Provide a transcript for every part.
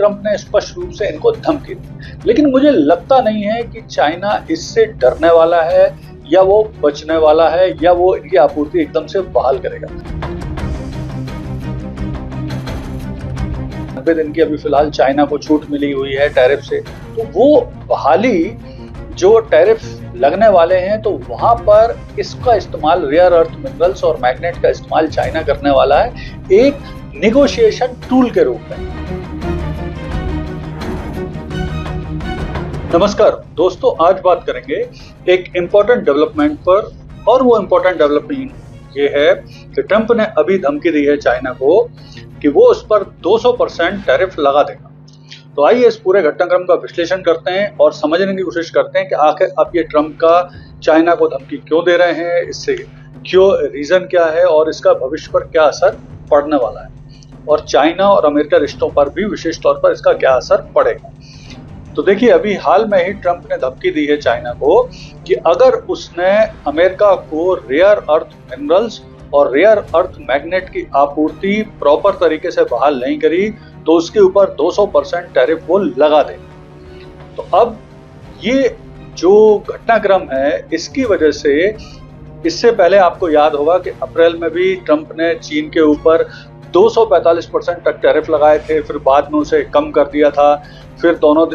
Trump ने स्पष्ट रूप से इनको धमकी दी, लेकिन मुझे लगता नहीं है कि चाइना इससे डरने वाला है या वो बचने वाला है या वो इनकी आपूर्ति एकदम से बहाल करेगा। 90 दिन की अभी फिलहाल चाइना को छूट मिली हुई है टैरिफ से, तो वो बहाली जो टैरिफ लगने वाले हैं तो वहां पर इसका इस्तेमाल रेयर अर्थ मिनरल्स और मैग्नेट का इस्तेमाल चाइना करने वाला है एक नेगोशिएशन टूल के रूप में। नमस्कार दोस्तों, आज बात करेंगे एक इंपॉर्टेंट डेवलपमेंट पर, और वो इंपॉर्टेंट डेवलपमेंट ये है कि ट्रंप ने अभी धमकी दी है चाइना को कि वो उस पर 200% टैरिफ लगा देगा। तो आइए इस पूरे घटनाक्रम का विश्लेषण करते हैं और समझने की कोशिश करते हैं कि आखिर अब ये ट्रंप का चाइना को धमकी क्यों दे रहे हैं, इससे क्यों रीजन क्या है और इसका भविष्य पर क्या असर पड़ने वाला है, और चाइना और अमेरिका रिश्तों पर भी विशेष तौर पर इसका क्या असर पड़ेगा। तो देखिए, अभी हाल में ही ट्रंप ने धमकी दी है चाइना को कि अगर उसने अमेरिका को रेयर अर्थ मिनरल्स और रेयर अर्थ मैग्नेट की आपूर्ति प्रॉपर तरीके से बहाल नहीं करी तो उसके ऊपर 200% टैरिफ वो लगा दे। तो अब ये जो घटनाक्रम है इसकी वजह से, इससे पहले आपको याद होगा कि अप्रैल में भी ट्रंप ने चीन के ऊपर 245% तक टैरिफ लगाए थे, फिर बाद में उसे कम कर दिया था, फिर दोनों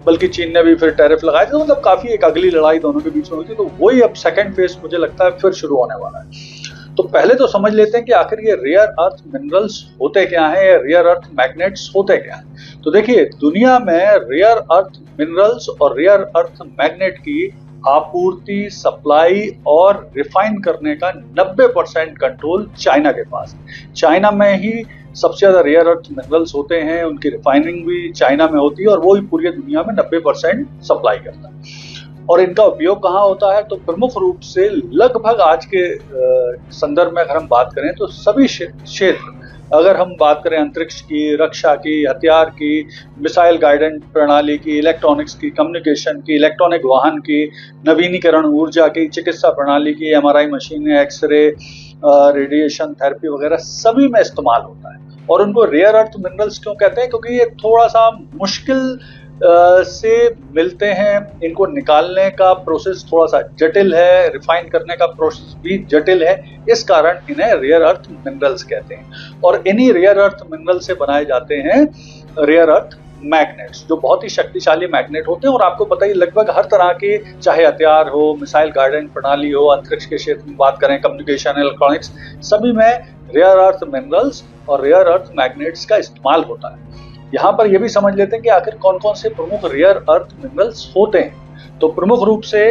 बल्कि चीन ने भी फिर टैरिफ लगाए थे। तो मतलब काफी एक अगली लड़ाई दोनों के बीच में हुई थी। तो वही अब सेकंड फेज मुझे लगता है फिर शुरू होने वाला है। तो पहले तो समझ लेते हैं कि आखिर ये रेयर अर्थ मिनरल्स होते क्या हैं या रेयर अर्थ मैग्नेट्स होते क्या हैं। तो देखिए, दुनिया में रेयर अर्थ मिनरल्स और रेयर अर्थ मैग्नेट की आपूर्ति, सप्लाई और रिफाइन करने का 90% कंट्रोल चाइना के पास है। चाइना में ही सबसे ज्यादा रेयर अर्थ मिनरल्स होते हैं, उनकी रिफाइनिंग भी चाइना में होती है और वो ही पूरी दुनिया में 90% सप्लाई करता है। और इनका उपयोग कहाँ होता है, तो प्रमुख रूप से लगभग आज के संदर्भ में अगर हम बात करें तो सभी क्षेत्र, अगर हम बात करें अंतरिक्ष की, रक्षा की, हथियार की, मिसाइल गाइडेंस प्रणाली की, इलेक्ट्रॉनिक्स की, कम्युनिकेशन की, इलेक्ट्रॉनिक वाहन की, नवीनीकरण ऊर्जा की, चिकित्सा प्रणाली की, एमआरआई मशीनें, एक्सरे, रेडिएशन थेरेपी वगैरह सभी में इस्तेमाल होता है। और उनको रेयर अर्थ मिनरल्स क्यों कहते हैं, क्योंकि ये थोड़ा सा मुश्किल से मिलते हैं, इनको निकालने का प्रोसेस थोड़ा सा जटिल है, रिफाइन करने का प्रोसेस भी जटिल है, इस कारण इन्हें रेयर अर्थ मिनरल्स कहते हैं। और इन्हीं रेयर अर्थ मिनरल से बनाए जाते हैं रेयर अर्थ मैग्नेट्स, जो बहुत ही शक्तिशाली मैग्नेट होते हैं। और आपको पता ही, लगभग हर तरह के, चाहे हथियार हो, मिसाइल गाइडेंस प्रणाली हो, अंतरिक्ष के क्षेत्र में बात करें, कम्युनिकेशन, इलेक्ट्रॉनिक्स, सभी में रेयर अर्थ मिनरल्स और रेयर अर्थ मैग्नेट्स का इस्तेमाल होता है। यहाँ पर यह भी समझ लेते हैं कि आखिर कौन कौन से प्रमुख रेयर अर्थ मिनरल्स होते हैं। तो प्रमुख रूप से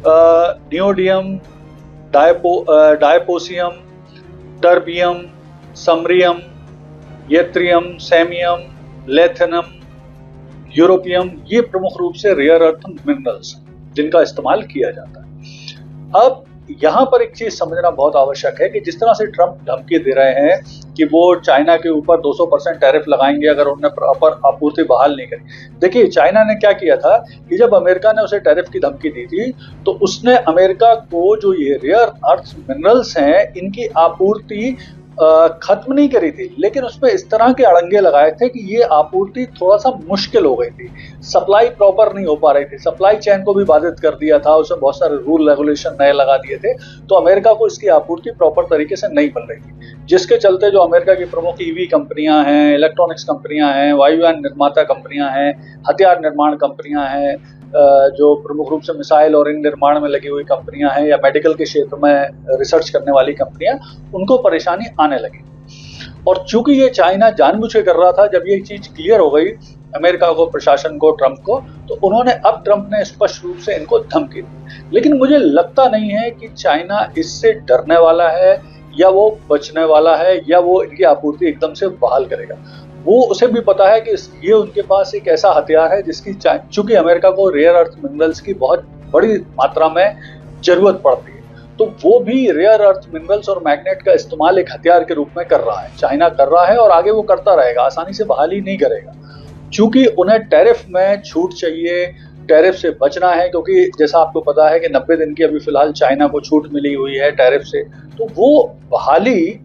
नियोडियम, डायपोसियम, टर्बियम, समरियम, येत्रियम, सेमियम, लेथेनम, यूरोपियम, ये प्रमुख रूप से रेयर अर्थ मिनरल्स जिनका इस्तेमाल किया जाता है। अब यहाँ पर एक चीज समझना बहुत आवश्यक है कि जिस तरह से ट्रंप धमकी दे रहे हैं कि वो चाइना के ऊपर 200% टैरिफ लगाएंगे अगर उन्होंने प्रॉपर आपूर्ति बहाल नहीं करी। देखिए, चाइना ने क्या किया था कि जब अमेरिका ने उसे टैरिफ की धमकी दी थी तो उसने अमेरिका को जो ये रेयर अर्थ मिनरल्स हैं इनकी आपूर्ति खत्म नहीं करी थी, लेकिन उसमें इस तरह के अड़ंगे लगाए थे कि ये आपूर्ति थोड़ा सा मुश्किल हो गई थी, सप्लाई प्रॉपर नहीं हो पा रही थी, सप्लाई चेन को भी बाधित कर दिया था, उसमें बहुत सारे रूल रेगुलेशन नए लगा दिए थे। तो अमेरिका को इसकी आपूर्ति प्रॉपर तरीके से नहीं मिल रही थी, जिसके चलते जो अमेरिका की प्रमुख ईवी कंपनियां हैं, इलेक्ट्रॉनिक्स कंपनियां हैं, वायुयान निर्माता कंपनियां हैं, हथियार निर्माण कंपनियां हैं, जो प्रमुख रूप से मिसाइल और इन निर्माण में लगी हुई कंपनियां हैं, या मेडिकल के क्षेत्र में रिसर्च करने वाली कंपनियां, उनको परेशानी आने लगी। और चूंकि ये चाइना जानबूझ के कर रहा था, जब ये चीज क्लियर हो गई अमेरिका को, प्रशासन को, ट्रंप को, तो उन्होंने, अब ट्रंप ने स्पष्ट रूप से इनको धमकी दी। लेकिन मुझे लगता नहीं है कि चाइना इससे डरने वाला है या वो बचने वाला है या वो इनकी आपूर्ति एकदम से बहाल करेगा। वो, उसे भी पता है कि ये उनके पास एक ऐसा हथियार है जिसकी, चूंकि अमेरिका को रेयर अर्थ मिनरल्स की बहुत बड़ी मात्रा में जरूरत पड़ती है, तो वो भी रेयर अर्थ मिनरल्स और मैग्नेट का इस्तेमाल एक हथियार के रूप में कर रहा है। चाइना कर रहा है और आगे वो करता रहेगा, आसानी से बहाली नहीं करेगा, चूंकि उन्हें टैरिफ में छूट चाहिए, टैरिफ से बचना है। क्योंकि जैसा आपको पता है कि 90 दिन की अभी फिलहाल चाइना को छूट मिली हुई है टैरिफ से, तो वो बहाली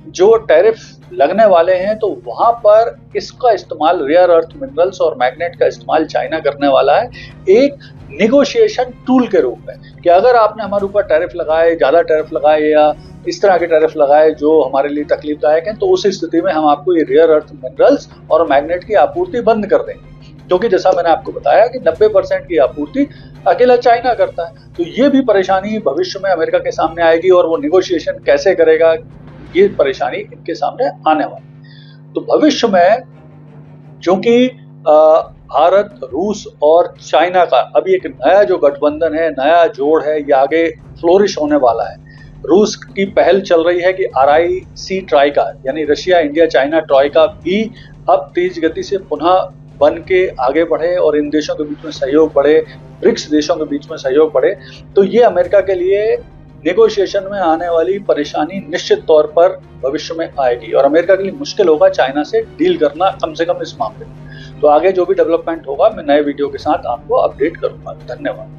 जो टैरिफ लगने वाले हैं तो वहां पर इसका इस्तेमाल, रेयर अर्थ मिनरल्स और मैग्नेट का इस्तेमाल चाइना करने वाला है एक निगोशिएशन टूल के रूप में, कि अगर आपने हमारे ऊपर टैरिफ लगाए, ज्यादा टैरिफ लगाए या इस तरह के टैरिफ लगाए जो हमारे लिए तकलीफदायक हैं, तो उस स्थिति में हम आपको ये रेयर अर्थ मिनरल्स और मैग्नेट की आपूर्ति बंद कर देंगे, क्योंकि जैसा मैंने आपको बताया कि 90% की आपूर्ति अकेला चाइना करता है। तो ये भी परेशानी भविष्य में अमेरिका के सामने आएगी और वो निगोशिएशन कैसे करेगा, ये परेशानी इनके सामने आने वाली। तो भविष्य में क्योंकि भारत, रूस और चाइना का अभी एक नया जो गठबंधन है, नया जोड़ है, ये आगे फ्लोरिश होने वाला है। रूस की पहल चल रही है कि RIC ट्राइका यानी रशिया, इंडिया, चाइना ट्राइका भी अब तेज गति से पुनः बन के आगे बढ़े और इन देशों के बीच में सहयोग बढ़े, ब्रिक्स देशों के बीच में सहयोग बढ़े। तो ये अमेरिका के लिए नेगोशिएशन में आने वाली परेशानी निश्चित तौर पर भविष्य में आएगी और अमेरिका के लिए मुश्किल होगा चाइना से डील करना, कम से कम इस मामले में। तो आगे जो भी डेवलपमेंट होगा मैं नए वीडियो के साथ आपको अपडेट करूंगा। धन्यवाद।